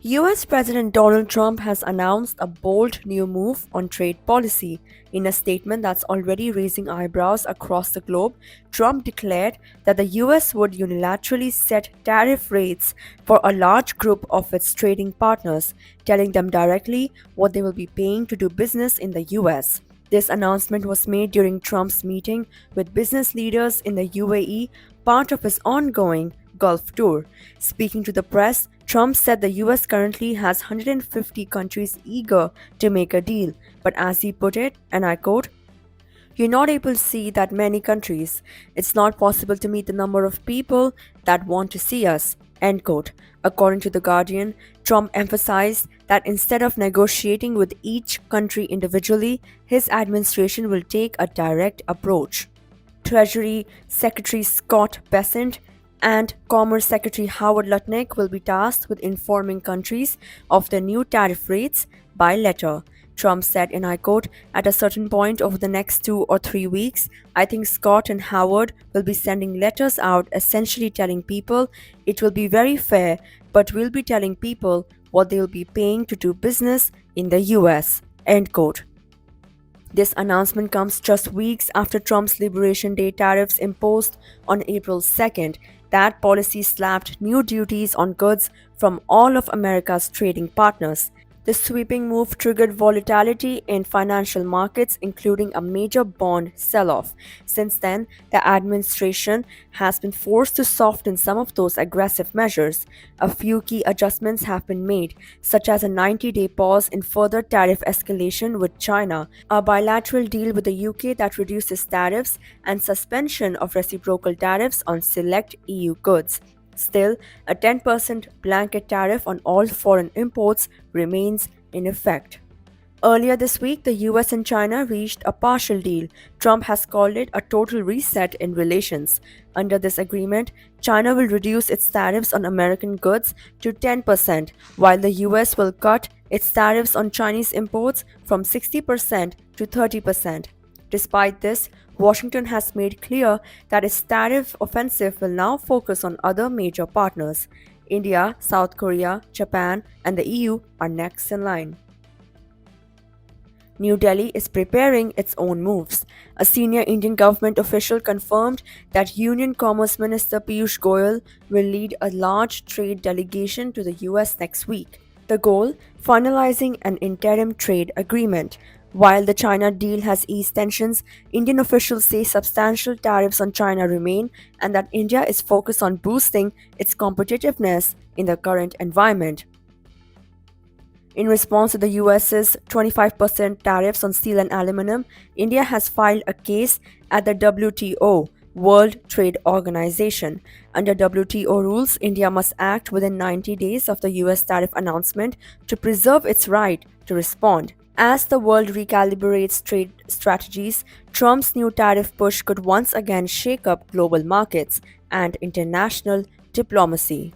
US President Donald Trump has announced a bold new move on trade policy. In a statement that's already raising eyebrows across the globe, Trump declared that the US would unilaterally set tariff rates for a large group of its trading partners, telling them directly what they will be paying to do business in the US. This announcement was made during Trump's meeting with business leaders in the UAE, part of his ongoing Gulf tour. Speaking to the press, Trump said the US currently has 150 countries eager to make a deal, but as he put it, and I quote, "You're not able to see that many countries. It's not possible to meet the number of people that want to see us." End quote. According to The Guardian, Trump emphasized that instead of negotiating with each country individually, his administration will take a direct approach. Treasury Secretary Scott Bessent and Commerce Secretary Howard Lutnick will be tasked with informing countries of the new tariff rates by letter. Trump said, and I quote, "At a certain point over the next 2 or 3 weeks, I think Scott and Howard will be sending letters out essentially telling people it will be very fair, but we'll be telling people what they'll be paying to do business in the US." End quote. This announcement comes just weeks after Trump's Liberation Day tariffs imposed on April 2nd. That policy slapped new duties on goods from all of America's trading partners. The sweeping move triggered volatility in financial markets, including a major bond sell-off. Since then, the administration has been forced to soften some of those aggressive measures. A few key adjustments have been made, such as a 90-day pause in further tariff escalation with China, a bilateral deal with the UK that reduces tariffs, and suspension of reciprocal tariffs on select EU goods. Still, a 10% blanket tariff on all foreign imports remains in effect. Earlier this week, the US and China reached a partial deal. Trump has called it a total reset in relations. Under this agreement, China will reduce its tariffs on American goods to 10%, while the US will cut its tariffs on Chinese imports from 60% to 30%. Despite this, Washington has made clear that its tariff offensive will now focus on other major partners. India, South Korea, Japan, and the EU are next in line. New Delhi is preparing its own moves. A senior Indian government official confirmed that Union Commerce Minister Piyush Goyal will lead a large trade delegation to the US next week. The goal? Finalizing an interim trade agreement. While the China deal has eased tensions, Indian officials say substantial tariffs on China remain and that India is focused on boosting its competitiveness in the current environment. In response to the US's 25% tariffs on steel and aluminum, India has filed a case at the WTO, World Trade Organization. Under WTO rules, India must act within 90 days of the US tariff announcement to preserve its right to respond. As the world recalibrates trade strategies, Trump's new tariff push could once again shake up global markets and international diplomacy.